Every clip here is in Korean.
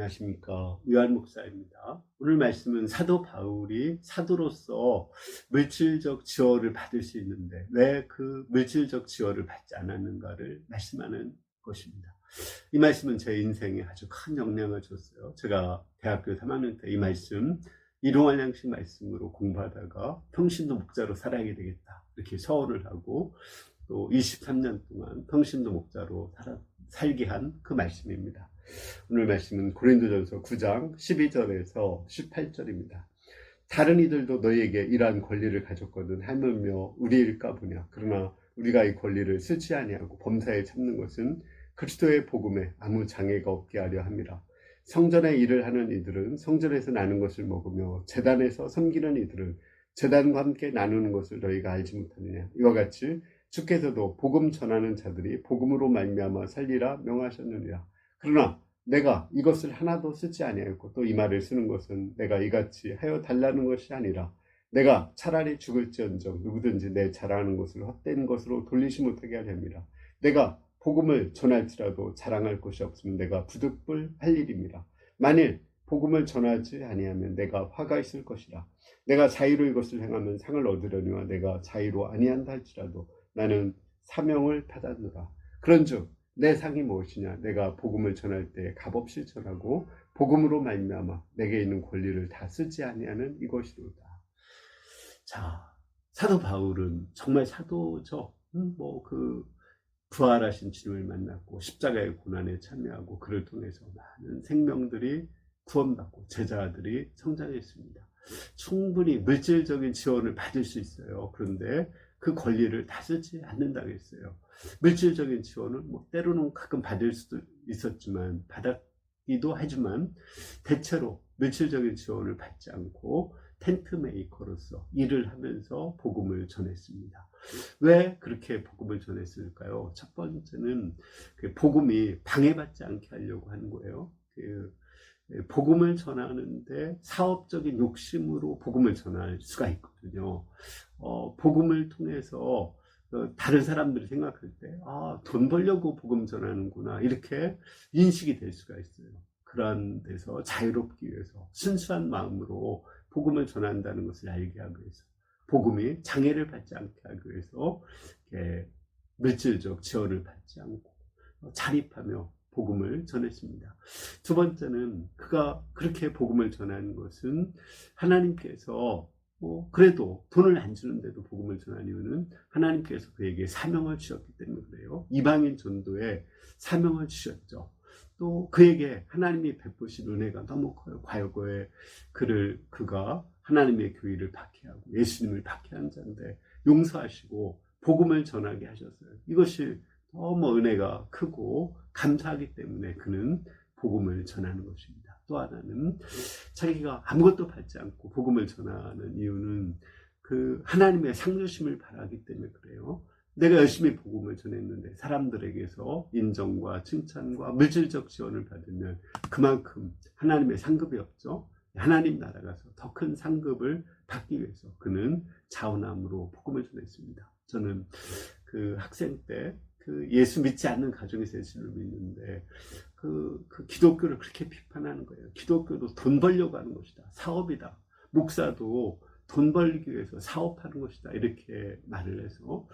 안녕하십니까. 유한 목사입니다. 오늘 말씀은 사도 바울이 사도로서 물질적 지원을 받을 수 있는데 왜 그 물질적 지원을 받지 않았는가를 말씀하는 것입니다. 이 말씀은 제 인생에 아주 큰 영향을 줬어요. 제가 대학교 3학년 때 이 말씀 일용할 양식 말씀으로 공부하다가 평신도 목자로 살아야 되겠다 이렇게 서원을 하고 또 23년 동안 평신도 목자로 살게 한 그 말씀입니다. 오늘 말씀은 고린도전서 9장 12절에서 18절입니다. 다른 이들도 너희에게 이러한 권리를 가졌거든 하물며 우리일까 보냐. 그러나 우리가 이 권리를 쓰지 아니하고 범사에 참는 것은 그리스도의 복음에 아무 장애가 없게 하려 함이라. 성전의 일을 하는 이들은 성전에서 나는 것을 먹으며 제단에서 섬기는 이들은 제단과 함께 나누는 것을 너희가 알지 못하느냐. 이와 같이 주께서도 복음 전하는 자들이 복음으로 말미암아 살리라 명하셨느니라. 그러나 내가 이것을 하나도 쓰지 아니하였고 또 이 말을 쓰는 것은 내가 이같이 하여 달라는 것이 아니라 내가 차라리 죽을지언정 누구든지 내 자랑하는 것을 헛된 것으로 돌리지 못하게 하려 함이라. 내가 복음을 전할지라도 자랑할 것이 없으면 내가 부득불 할 일입니다. 만일 복음을 전하지 아니하면 내가 화가 있을 것이라. 내가 자의로 이것을 행하면 상을 얻으려니와 내가 자의로 아니한다 할지라도 나는 사명을 받았노라. 그런즉 내 상이 무엇이냐. 내가 복음을 전할 때 값없이 전하고 복음으로 말미암아 내게 있는 권리를 다 쓰지 아니하는 이것이로다. 자, 사도 바울은 정말 사도죠. 부활하신 주님을 만났고 십자가의 고난에 참여하고 그를 통해서 많은 생명들이 구원받고 제자들이 성장했습니다. 충분히 물질적인 지원을 받을 수 있어요. 그런데 그 권리를 다 쓰지 않는다고 했어요. 물질적인 지원은 때로는 가끔 받을 수도 있었지만 받았기도 하지만 대체로 물질적인 지원을 받지 않고 텐트 메이커로서 일을 하면서 복음을 전했습니다. 왜 그렇게 복음을 전했을까요? 첫 번째는 그 복음이 방해받지 않게 하려고 하는 거예요. 복음을 전하는데 사업적인 욕심으로 복음을 전할 수가 있거든요. 복음을 통해서 다른 사람들이 생각할 때 돈 벌려고 복음 전하는구나 이렇게 인식이 될 수가 있어요. 그런 데서 자유롭기 위해서 순수한 마음으로 복음을 전한다는 것을 알게 하기 위해서 복음이 장애를 받지 않게 하기 위해서 물질적 지원을 받지 않고 자립하며 복음을 전했습니다. 두 번째는 그가 그렇게 복음을 전하는 것은 하나님께서 그래도 돈을 안 주는데도 복음을 전한 이유는 하나님께서 그에게 사명을 주셨기 때문에 그래요. 이방인 전도에 사명을 주셨죠. 또 그에게 하나님이 베푸신 은혜가 너무 커요. 과거에 그가 하나님의 교회를 박해하고 예수님을 박해한 자인데 용서하시고 복음을 전하게 하셨어요. 이것이 너무 은혜가 크고 감사하기 때문에 그는 복음을 전하는 것입니다. 또 하나는 자기가 아무것도 받지 않고 복음을 전하는 이유는 그 하나님의 상주심을 바라기 때문에 그래요. 내가 열심히 복음을 전했는데 사람들에게서 인정과 칭찬과 물질적 지원을 받으면 그만큼 하나님의 상급이 없죠. 하나님 나라 가서 더 큰 상급을 받기 위해서 그는 자원함으로 복음을 전했습니다. 저는 그 학생 때 예수 믿지 않는 가정에서 예수를 믿는데 그 기독교를 그렇게 비판하는 거예요. 기독교도 돈 벌려고 하는 것이다. 사업이다. 목사도 돈 벌기 위해서 사업하는 것이다. 이렇게 말을 해서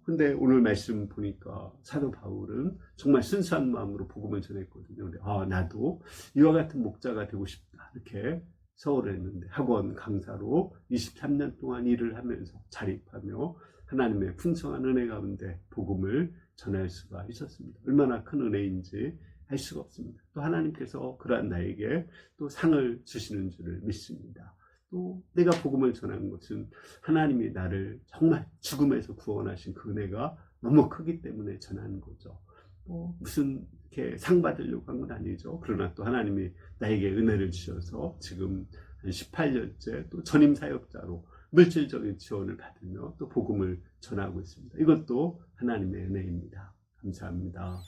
근데 오늘 말씀 보니까 사도 바울은 정말 순수한 마음으로 복음을 전했거든요. 나도 이와 같은 목자가 되고 싶다. 이렇게 서울에 했는데 학원 강사로 23년 동안 일을 하면서 자립하며 하나님의 풍성한 은혜 가운데 복음을 전할 수가 있었습니다. 얼마나 큰 은혜인지 알 수가 없습니다. 또 하나님께서 그러한 나에게 또 상을 주시는 줄을 믿습니다. 또 내가 복음을 전하는 것은 하나님이 나를 정말 죽음에서 구원하신 그 은혜가 너무 크기 때문에 전하는 거죠. 무슨 이렇게 상 받으려고 한 건 아니죠. 그러나 또 하나님이 나에게 은혜를 주셔서 지금 한 18년째 또 전임 사역자로 물질적인 지원을 받으며 또 복음을 전하고 있습니다. 이것도 하나님의 은혜입니다. 감사합니다.